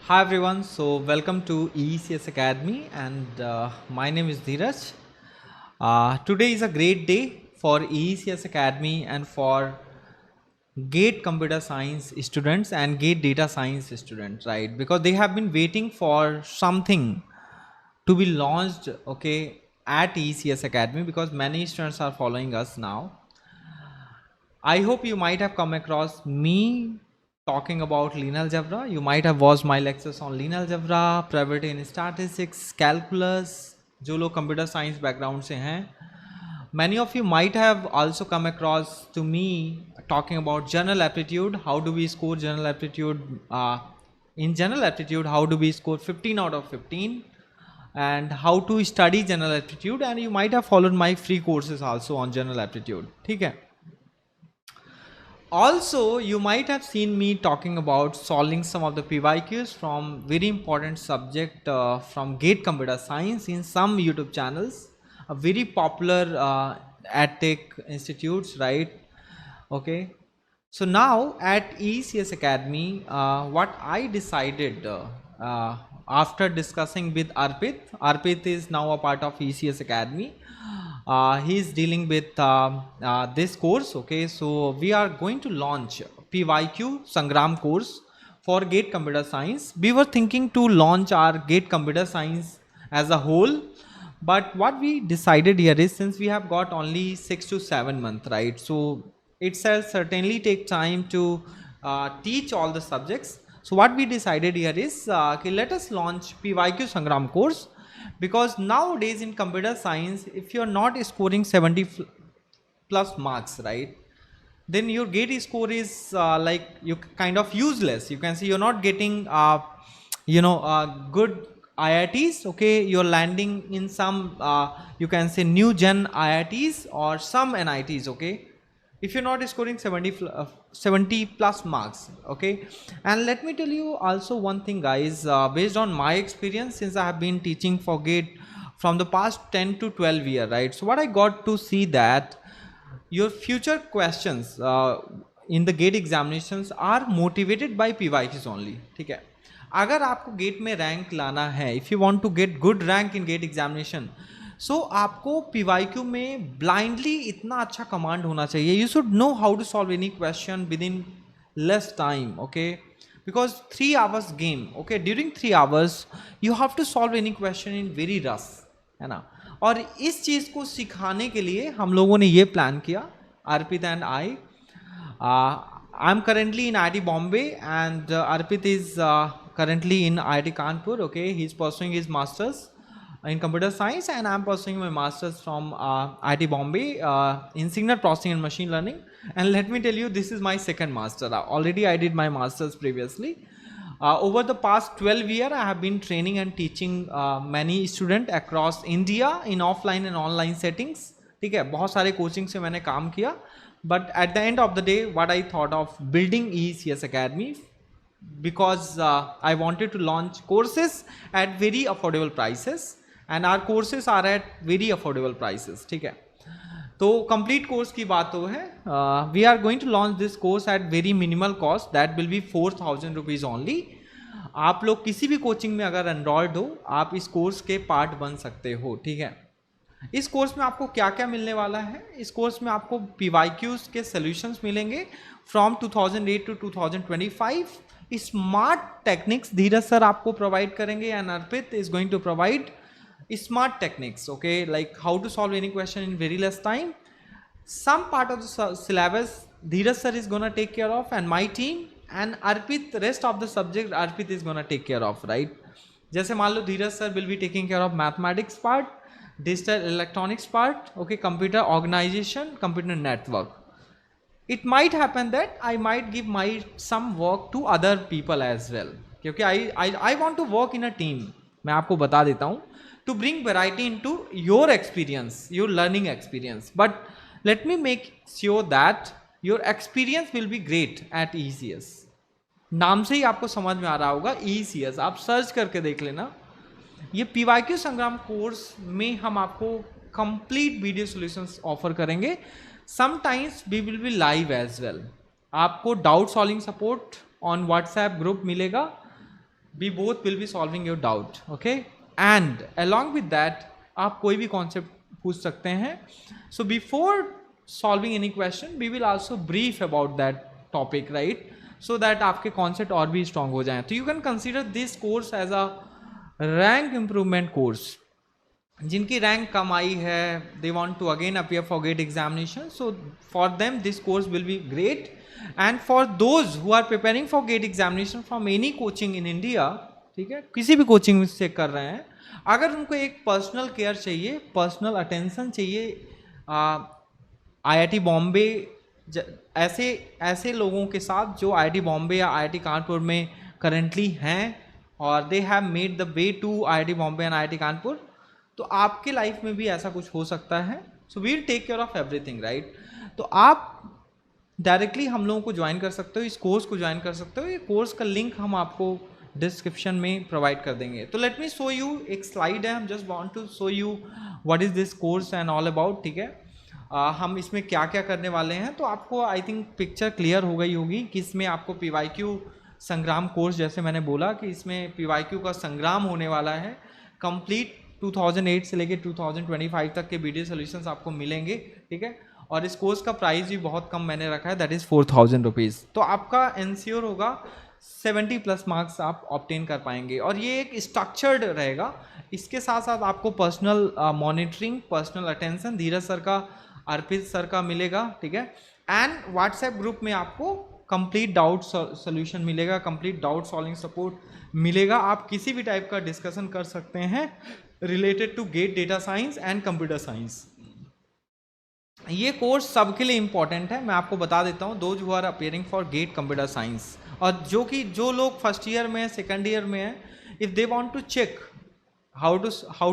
Hi everyone, so welcome to ECS Academy and my name is Dheeraj. Today is a great day for ECS Academy and for GATE Computer Science students and GATE Data Science students, right? Because they have been waiting for something to be launched, okay, at ECS Academy because many students are following us now. I hope you might have come across me talking about linear algebra. You might have watched my lectures on linear algebra, probability in statistics, calculus, जो लोग computer science background से हैं. Many of you might have also come across to me talking about general aptitude. How do we score general aptitude? In general aptitude, how do we score 15 out of 15? And how to study general aptitude? And you might have followed my free courses also on general aptitude. ठीक है? Also, you might have seen me talking about solving some of the PYQs from very important subject from GATE Computer Science in some YouTube channels, a very popular EdTech institutes, right? Okay. So now at ECS Academy, what I decided after discussing with Arpit is now a part of ECS Academy. He is dealing with this course. Okay, so we are going to launch PYQ Sangram course for GATE Computer Science. We were thinking to launch our GATE Computer Science as a whole, but what we decided here is since we have got only 6 to 7 months, right? So it shall certainly take time to teach all the subjects. So what we decided here is okay, let us launch PYQ Sangram course because nowadays in computer science, if you are not scoring 70 plus marks, right, then your gate score is like you kind of useless. You can see you're not getting good IITs. Okay, you're landing in some you can say new gen IITs or some NITs. Okay, if you're not scoring 70 plus marks. Okay, and let me tell you also one thing, guys, based on my experience, since I have been teaching for GATE from the past 10 to 12 year, right? So what I got to see that your future questions in the GATE examinations are motivated by PYQs only. ठीक है, अगर आपको gate में rank लाना है, if you want to get good rank in GATE examination, so आपको PYQ में blindly इतना अच्छा कमांड होना चाहिए. You should know how to solve any question within less time. Okay, because 3 hours game. Okay, during 3 hours you have to solve any question in very rush, है ना. और इस चीज़ को सिखाने के लिए हम लोगों ने ये प्लान किया, Arpit and I. I am currently in IIT Bombay and Arpit is currently in IIT Kanpur. Okay, he's pursuing his masters in computer science and I'm pursuing my masters from IIT Bombay in signal processing and machine learning. And let me tell you, this is my second master. Already I did my masters previously. Over the past 12 years, I have been training and teaching many students across India in offline and online settings. ठीक है, बहुत सारे coaching से मैंने काम किया. But at the end of the day, what I thought of building ECS Academy because I wanted to launch courses at very affordable prices and our courses are at very affordable prices. ठीक है, तो complete course की बात तो है. We are going to launch this course at very minimal cost, that will be 4,000 rupees only. आप लोग किसी भी कोचिंग में अगर एनरोल्ड हो, आप इस कोर्स के पार्ट बन सकते हो. ठीक है, इस कोर्स में आपको क्या क्या मिलने वाला है? इस कोर्स में आपको PYQs के सॉल्यूशंस मिलेंगे from 2008 to 2025. Smart techniques Dheeraj sir आपको प्रोवाइड करेंगे and Arpit is going to provide smart techniques. Okay, like how to solve any question in very less time. Some part of the syllabus Dheeraj sir is gonna take care of and my team, and Arpit rest of the subject Arpit is gonna take care of, right? जैसे मान लो धीरज sir will be taking care of mathematics part, digital electronics part, okay, computer organization, computer network. It might happen that I might give my some work to other people as well, क्योंकि I want to work in a team. मैं आपको बता देता हूँ, to bring variety into your experience, your learning experience. But let me make sure that your experience will be great at ECS. नाम से ही आपको समझ में आ रहा होगा ECS, आप सर्च करके देख लेना. ये PYQ संग्राम कोर्स में हम आपको कंप्लीट वीडियो सॉल्यूशंस ऑफर करेंगे. Sometimes we will be live as well. आपको doubt solving support on WhatsApp group मिलेगा. we both will be solving your doubt, okay? And along with that आप कोई भी concept पूछ सकते हैं. So before solving any question we will also brief about that topic, right? So that आपके concept और भी strong हो जाएं. तो you can consider this course as a rank improvement course. जिनकी रैंक कम आई है, they want to again appear for GATE examination, so for them this course will be great. And for those who are preparing for GATE examination from any coaching in India, ठीक है, किसी भी coaching से कर रहे हैं, अगर उनको एक पर्सनल केयर चाहिए, पर्सनल अटेंशन चाहिए, IIT बॉम्बे ऐसे लोगों के साथ जो IIT बॉम्बे या IIT कानपुर में करेंटली हैं और they have made the way to IIT Bombay and IIT Kanpur, तो आपके लाइफ में भी ऐसा कुछ हो सकता है. So we'll take care of everything, right? तो आप डायरेक्टली हम लोगों को ज्वाइन कर सकते हो, इस कोर्स को ज्वाइन कर सकते हो. ये कोर्स का लिंक हम आपको डिस्क्रिप्शन में प्रोवाइड कर देंगे. तो लेट मी शो यू, एक स्लाइड है, हम just want to show you what is this course and all about, ठीक है? हम इसमें क्या क्या करने वाले हैं, तो आपको आई थिंक पिक्चर क्लियर हो गई होगी कि इसमें आपको PYQ संग्राम कोर्स, जैसे मैंने बोला कि इसमें PYQ का संग्राम होने वाला है. कंप्लीट 2008 से लेके 2025 तक के वीडियो सॉल्यूशंस आपको मिलेंगे, ठीक है? और इस कोर्स का प्राइस भी बहुत कम मैंने रखा है, दैट इज़ 4000 रुपीज़. तो आपका इंश्योर होगा 70+ मार्क्स आप ऑब्टेन कर पाएंगे. और ये एक स्ट्रक्चर्ड रहेगा. इसके साथ साथ आपको पर्सनल मॉनिटरिंग, पर्सनल अटेंशन धीरज सर का, अर्पित सर का मिलेगा, ठीक है? एंड व्हाट्सएप ग्रुप में आपको कंप्लीट डाउट सोल्यूशन मिलेगा, कंप्लीट डाउट सॉल्विंग सपोर्ट मिलेगा. आप किसी भी टाइप का डिस्कशन कर सकते हैं related to GATE data science and computer science. ये कोर्स सबके लिए इंपॉर्टेंट है, मैं आपको बता देता हूँ. Those who are appearing for GATE computer science, और जो लोग फर्स्ट ईयर में, सेकंड ईयर में हैं, if they want to check how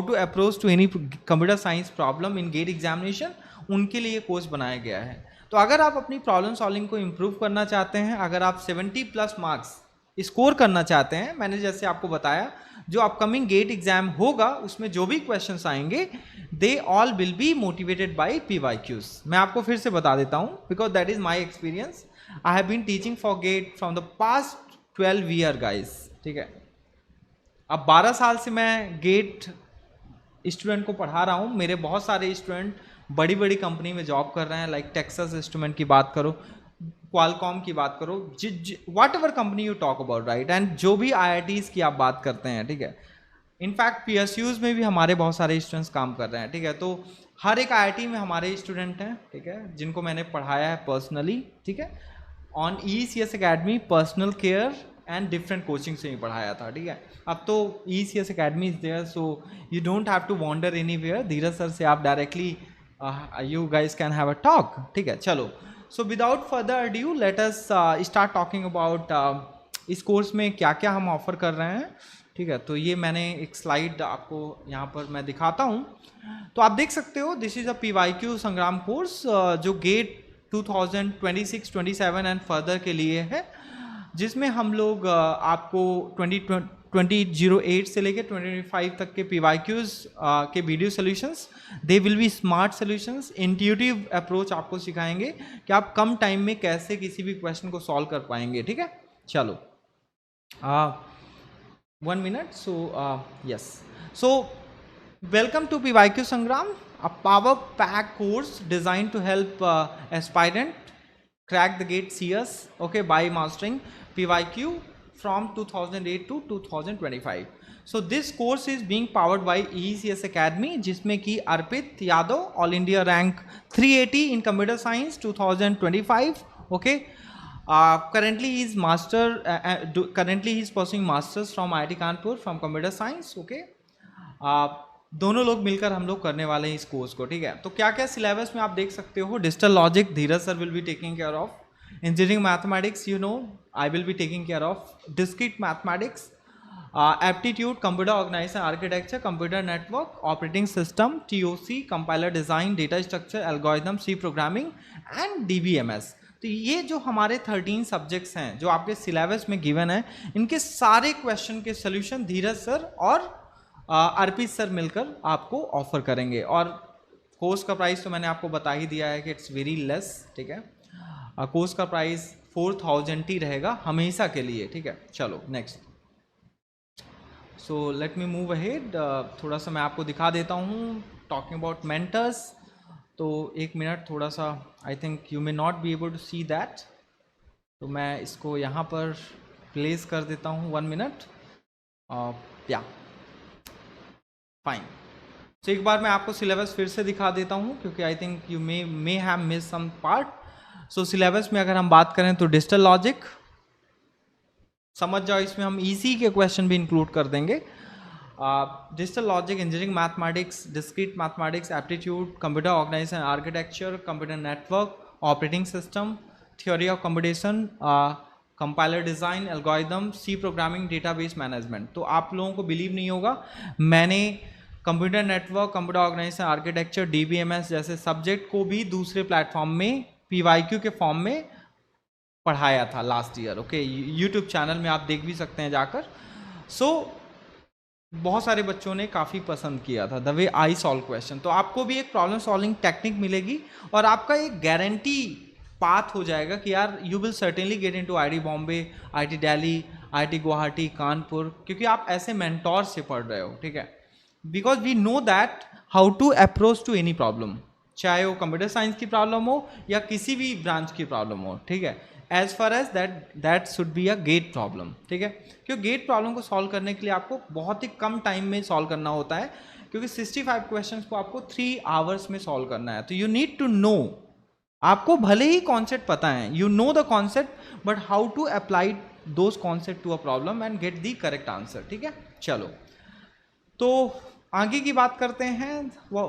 to approach to any computer science problem in GATE examination, उनके लिए कोर्स बनाया गया है. तो अगर आप अपनी प्रॉब्लम सॉल्विंग को इम्प्रूव करना चाहते हैं, अगर आप 70+ मार्क्स स्कोर करना चाहते हैं, मैंने जैसे आपको बताया जो अपकमिंग गेट एग्जाम होगा उसमें जो भी क्वेश्चंस आएंगे, they all will be motivated by PYQs. मैं आपको फिर से बता देता हूं, because that is my experience. I have been teaching for GATE from the past 12 year guys, ठीक है? अब 12 साल से मैं गेट स्टूडेंट को पढ़ा रहा हूं. मेरे बहुत सारे स्टूडेंट बड़ी बड़ी कंपनी में जॉब कर रहे हैं, लाइक टेक्सास इंस्ट्रूमेंट की बात करो, क्वालकॉम की बात करो, what ever company you talk about, right? And जो भी IITs की आप बात करते हैं, ठीक है? इनफैक्ट PSUs में भी हमारे बहुत सारे स्टूडेंट्स काम कर रहे हैं, ठीक है? तो हर एक IIT में हमारे स्टूडेंट हैं, ठीक है, जिनको मैंने पढ़ाया है पर्सनली, ठीक है? On ECS academy personal care and different coaching से ही पढ़ाया था, ठीक है? अब तो ECS academy is there, so you don't have to wander anywhere. Dheeraj sir से आप directly you guys can have a talk, ठीक है? चलो, so without further due let us start talking about इस कोर्स में क्या क्या हम ऑफर कर रहे हैं, ठीक है? तो ये मैंने एक स्लाइड आपको यहाँ पर मैं दिखाता हूँ. तो आप देख सकते हो, this is a PYQ Sangram course जो गेट 2026, 27 एंड फर्दर के लिए है, जिसमें हम लोग आपको 2008 से लेकर 2025 तक के PYQs के video solutions, they will be smart solutions, intuitive approach आपको सिखाएंगे कि आप कम टाइम में कैसे किसी भी क्वेश्चन को सॉल्व कर पाएंगे, ठीक है? चलो, 1 minute. So yes, so welcome to PYQ Sangram, a power pack course designed to help aspirant crack the gate CS, okay, by mastering PYQ from 2008 to 2025. So this course is being powered by ECS Academy, जिसमें कि Arpit Yadav all India rank 380 in computer science 2025, okay. Currently he is pursuing masters from IIT Kanpur from computer science, okay. दोनों लोग मिलकर हम लोग करने वाले हैं इस कोर्स को, ठीक है? तो क्या क्या सिलेबस में आप देख सकते हो. Digital logic Dheeraj sir will be taking care of. Engineering mathematics, you know, I will be taking care of. Discrete mathematics, aptitude, computer organisation architecture, computer network, operating system, TOC, compiler design, data structure, algorithm, C programming and DBMS. तो ये जो हमारे 13 subjects हैं जो आपके syllabus में given है, इनके सारे क्वेश्चन के सोल्यूशन धीरज सर और अर्पित सर मिलकर आपको ऑफर करेंगे. और कोर्स का प्राइस तो मैंने आपको बता ही दिया है कि इट्स वेरी लेस, ठीक है? कोर्स का प्राइस 4000 ही रहेगा हमेशा के लिए, ठीक है? चलो next. So let me move ahead. थोड़ा सा मैं आपको दिखा देता हूँ टॉकिंग अबाउट मेंटर्स। तो एक मिनट, थोड़ा सा I think you may not be able to see that, तो मैं इसको यहाँ पर प्लेस कर देता हूँ 1 मिनट। या फाइन। तो एक बार मैं आपको सिलेबस फिर से दिखा देता हूँ क्योंकि I think you may have miss some part. So syllabus में अगर हम बात करें तो डिजिटल लॉजिक समझ जाओ, इसमें हम इसी के क्वेश्चन भी इंक्लूड कर देंगे। Digital logic, engineering mathematics, discrete mathematics, aptitude, computer organisation architecture, computer network, operating system, theory of computation, compiler design, algorithm, C programming, database management. तो आप लोगों को बिलीव नहीं होगा, मैंने computer network, computer organisation architecture, DBMS जैसे subject को भी दूसरे प्लेटफॉर्म में पीवाईक्यू के फॉर्म में पढ़ाया था last year. Okay, YouTube channel में आप देख भी सकते हैं जाकर। सो बहुत सारे बच्चों ने काफ़ी पसंद किया था the way I solve question. तो आपको भी एक प्रॉब्लम सॉल्विंग टेक्निक मिलेगी और आपका एक गारंटी पाथ हो जाएगा कि यार you will certainly get into IIT Bombay, IIT Delhi, IIT Guwahati, Kanpur, क्योंकि आप ऐसे मेंटोर से पढ़ रहे हो। ठीक है, because we know that how to approach to any problem, चाहे वो कंप्यूटर साइंस की प्रॉब्लम हो या किसी भी ब्रांच की प्रॉब्लम हो। ठीक है, as far as that should be a GATE problem. ठीक है, क्योंकि गेट प्रॉब्लम को सॉल्व करने के लिए आपको बहुत ही कम टाइम में सॉल्व करना होता है, क्योंकि 65 क्वेश्चंस को आपको 3 आवर्स में सॉल्व करना है। तो यू नीड टू नो, आपको भले ही कॉन्सेप्ट पता है, you know the concept, but how to apply those concept to a problem and get the correct answer. ठीक है, चलो तो आगे की बात करते हैं। वो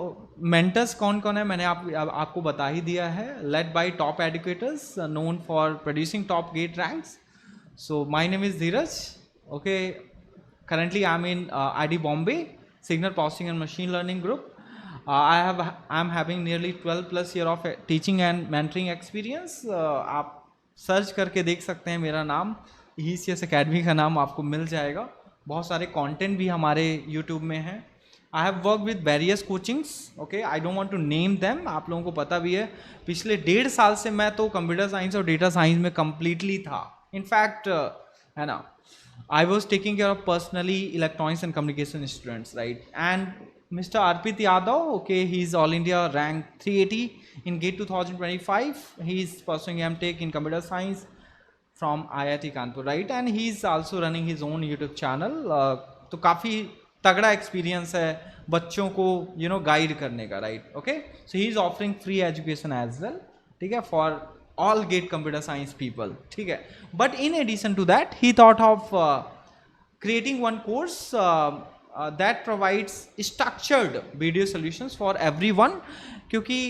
मेंटर्स कौन कौन है मैंने आपको बता ही दिया है। Led by top educators known for producing top GATE ranks. So my name is Dheeraj. Okay, currently I'm in IIT Bombay, Signal Processing and Machine Learning Group. I'm having nearly 12 plus year of teaching and mentoring experience. आप search करके देख सकते हैं मेरा नाम, ECS Academy का नाम आपको मिल जाएगा। बहुत सारे कंटेंट भी हमारे YouTube में हैं। I have work with various coachings. Okay, I don't want to name them, आप लोगों को पता भी है पिछले 1.5 साल से मैं तो कंप्यूटर साइंस और डेटा साइंस में कंप्लीटली था। इनफैक्ट है ना, I was taking care of personally electronics and communication students, right? And Mr. Arpit Yadav, okay, he's All India rank 380 in GATE 2025. He's pursuing MTech in computer science from IIT Kanpur, right? And he's also running his own YouTube channel. तो काफ़ी तगड़ा experience है बच्चों को guide करने का, right? Okay, so he is offering free education as well. ठीक है, for all GATE computer science people. ठीक है, but in addition to that he thought of creating one course that provides structured video solutions for everyone, क्योंकि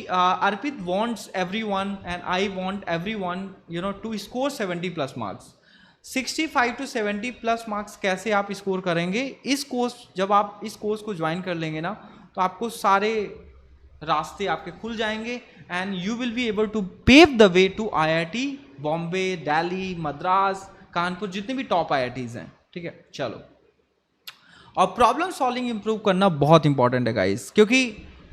Arpit wants everyone and I want everyone to score 70 plus marks. 65 to 70 plus marks कैसे आप score करेंगे? इस course, जब आप इस course को join कर लेंगे ना, तो आपको सारे रास्ते आपके खुल जाएंगे and you will be able to pave the way to IIT Bombay, Delhi, Madras, Kanpur, जितने भी टॉप IITs हैं। ठीक है, चलो, और प्रॉब्लम सॉल्विंग इंप्रूव करना बहुत इंपॉर्टेंट है गाइस, क्योंकि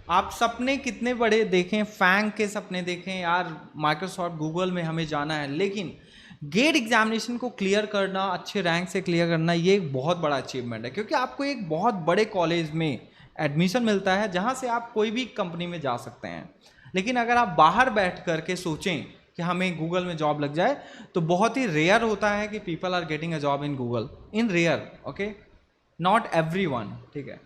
आप सपने कितने बड़े देखें, फैंग के सपने देखें यार, माइक्रोसॉफ्ट, गूगल में हमें जाना है, लेकिन गेट एग्जामिनेशन को क्लियर करना, अच्छे रैंक से क्लियर करना, ये एक बहुत बड़ा अचीवमेंट है, क्योंकि आपको एक बहुत बड़े कॉलेज में एडमिशन मिलता है जहाँ से आप कोई भी कंपनी में जा सकते हैं। लेकिन अगर आप बाहर बैठ करके सोचें कि हमें गूगल में जॉब लग जाए, तो बहुत ही रेयर होता है कि people are getting a job in Google, in rare. Okay, not everyone. ठीक है,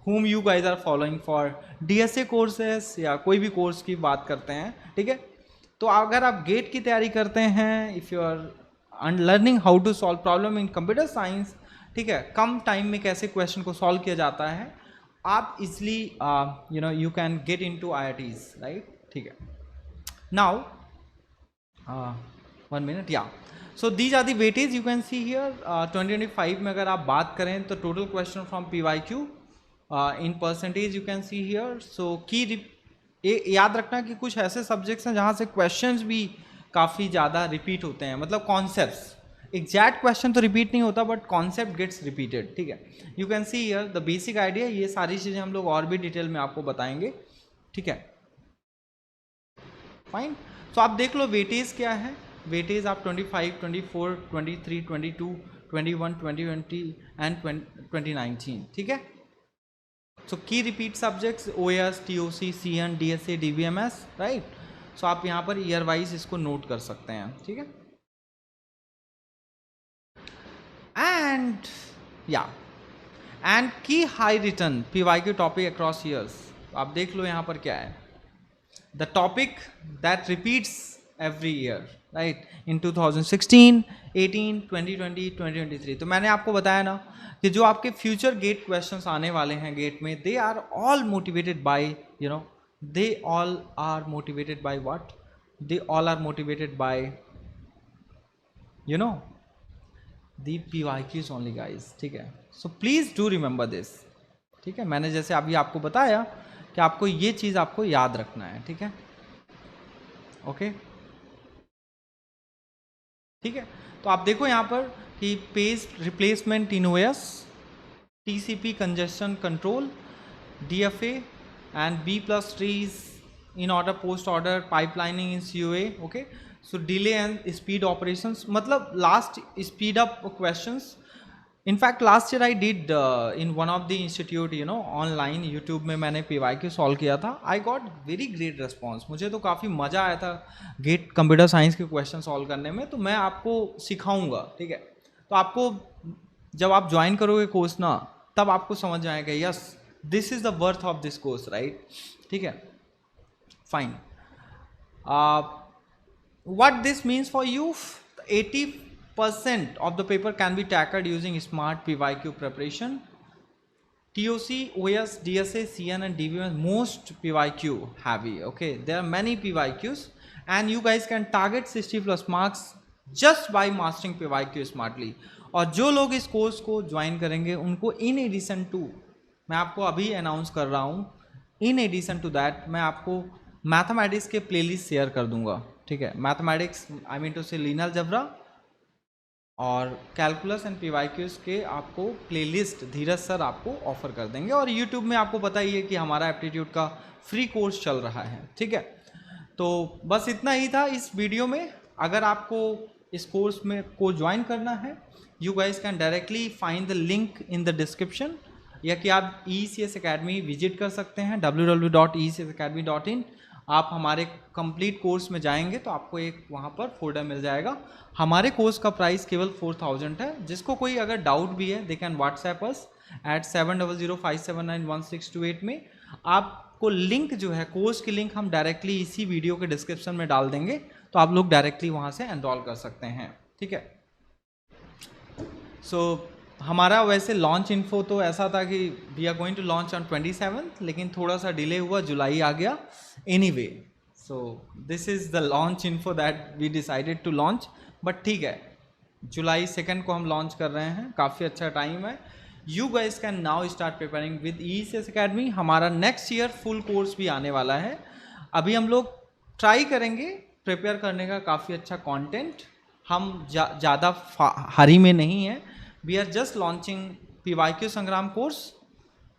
whom you guys are following for DSA courses या कोई भी कोर्स की बात करते हैं। ठीक है, तो अगर आप गेट की तैयारी करते हैं, if you are learning how to solve problem in computer science, ठीक है, कम टाइम में कैसे क्वेश्चन को सॉल्व किया जाता है, आप easily you can get into IITs, right? ठीक है, now 1 minute, yeah so these are the weightage you can see here. 2025 में अगर आप बात करें तो total question from PYQ in percentage you can see here. So की याद रखना कि कुछ ऐसे सब्जेक्ट्स हैं जहाँ से क्वेश्चंस भी काफ़ी ज़्यादा रिपीट होते हैं, मतलब कॉन्सेप्ट्स, एग्जैक्ट क्वेश्चन तो रिपीट नहीं होता बट कॉन्सेप्ट गेट्स रिपीटेड। ठीक है, you can see here the basic idea. ये सारी चीज़ें हम लोग और भी डिटेल में आपको बताएंगे। ठीक है, फाइन। तो आप देख लो वेटेज क्या है। वेटेज आप 25, 24, 23, 22, 21, 2020 एंड 2019, ठीक है। सो की repeat subjects OAS, TOC, CN, DSA, DBMS, right. So आप यहाँ पर ईयर वाइज इसको नोट कर सकते हैं, ठीक है। एंड या एंड की high return PYQ topic across years, आप देख लो यहाँ पर क्या है, the topic that repeats every year, right, इन 2016, 18, 2020, 2023। तो मैंने आपको बताया ना कि जो आपके फ्यूचर गेट क्वेश्चंस आने वाले हैं गेट में, they are all motivated by, you know, they all are motivated by what, they all are motivated by, you know, the PYQs only guys, ठीक है। So please do remember this, ठीक है। मैंने जैसे अभी आपको बताया कि आपको ये चीज आपको याद रखना है, ठीक है, ओके, ठीक है। तो आप देखो यहाँ पर कि page replacement in OS, TCP congestion control, DFA and B+ trees in order post order pipelining in COA, okay। So delay and speed operations, मतलब last speed up questions. In fact last year I did in one of the institute, you know, online YouTube में मैंने PYQ solve किया था। I got very great response, मुझे तो काफ़ी मज़ा आया था गेट कंप्यूटर साइंस के क्वेश्चन सॉल्व करने में। तो मैं आपको सिखाऊंगा, ठीक है। तो आपको जब आप ज्वाइन करोगे कोर्स ना, तब आपको समझ आएगा yes this is the worth of this course, right, ठीक है, fine. What this means for you, 80% of the paper can be tackled using smart PYQ preparation. TOC, OS, DSA, CN and DBMS most PYQ heavy, okay, there are many PYQs and you guys can target 60+ marks just by mastering PYQ smartly. और जो लोग इस course को join करेंगे उनको in addition to, मैं आपको अभी अनाउंस कर रहा हूँ, इन एडिशन टू दैट मैं आपको मैथमेटिक्स के प्लेलिस्ट शेयर कर दूंगा, ठीक है। मैथमेटिक्स आई मीन टू से लीनियर अलजेब्रा और कैलकुलस एंड PYQs के आपको प्लेलिस्ट धीरज सर आपको ऑफर कर देंगे। और यूट्यूब में आपको पता ही है कि हमारा एप्टीट्यूड का फ्री कोर्स चल रहा है, ठीक है। तो बस इतना ही था इस वीडियो में। अगर आपको इस कोर्स में को ज्वाइन करना है, you guys can directly find the link in the description, या कि आप ECS Academy विजिट कर सकते हैं www.ecsacademy.in। आप हमारे कंप्लीट कोर्स में जाएंगे तो आपको एक वहाँ पर फोल्डर मिल जाएगा। हमारे कोर्स का प्राइस केवल 4000 है। जिसको कोई अगर डाउट भी है they can WhatsApp us at 7005791628 में। आपको लिंक जो है कोर्स की लिंक हम डायरेक्टली इसी वीडियो के डिस्क्रिप्शन में डाल देंगे, तो आप लोग डायरेक्टली वहाँ से एनरोल कर सकते हैं, ठीक है। सो हमारा वैसे लॉन्च इन्फो तो ऐसा था कि we are going to launch on 27th, लेकिन थोड़ा सा डिले हुआ, जुलाई आ गया anyway. So this is the launch info that we decided to launch, but ठीक है, जुलाई 2 को हम लॉन्च कर रहे हैं, काफ़ी अच्छा टाइम है। You guys can now start preparing with ECS Academy। हमारा नेक्स्ट ईयर फुल कोर्स भी आने वाला है। अभी हम लोग ट्राई करेंगे प्रिपेयर करने का काफ़ी अच्छा कंटेंट, हम ज़्यादा हरी में नहीं है। We are just launching PYQ Sangram course,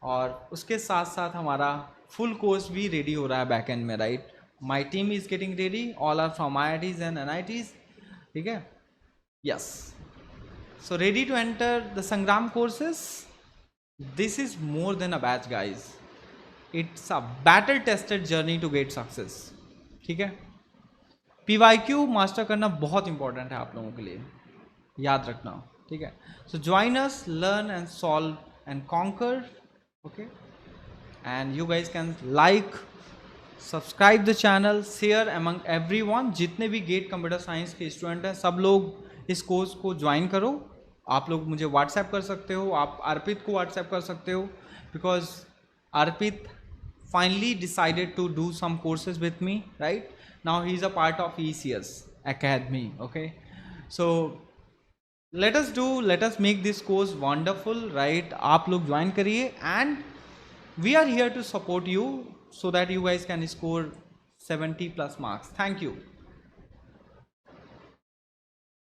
और उसके साथ साथ हमारा फुल कोर्स भी रेडी हो रहा है बैक एंड में, right. My team is getting ready, all are from IITs and NITs, ठीक है, yes. So ready to enter the Sangram courses. This is more than a batch guys, it's a battle tested journey to get success, ठीक है। PYQ master करना बहुत important है आप लोगों के लिए, याद रखना, ठीक है। सो join us, learn and solve and conquer, okay. And you guys can like, subscribe the channel, share among everyone. जितने भी गेट कंप्यूटर साइंस के स्टूडेंट हैं सब लोग इस कोर्स को ज्वाइन करो। आप लोग मुझे व्हाट्सएप कर सकते हो, आप अर्पित को व्हाट्सएप कर सकते हो, because Arpit finally decided to do some courses with me, right now he is a part of ECS Academy, okay। So let us make this course wonderful, right। आप लोग ज्वाइन करिए and we are here to support you so that you guys can score 70+ marks। Thank you।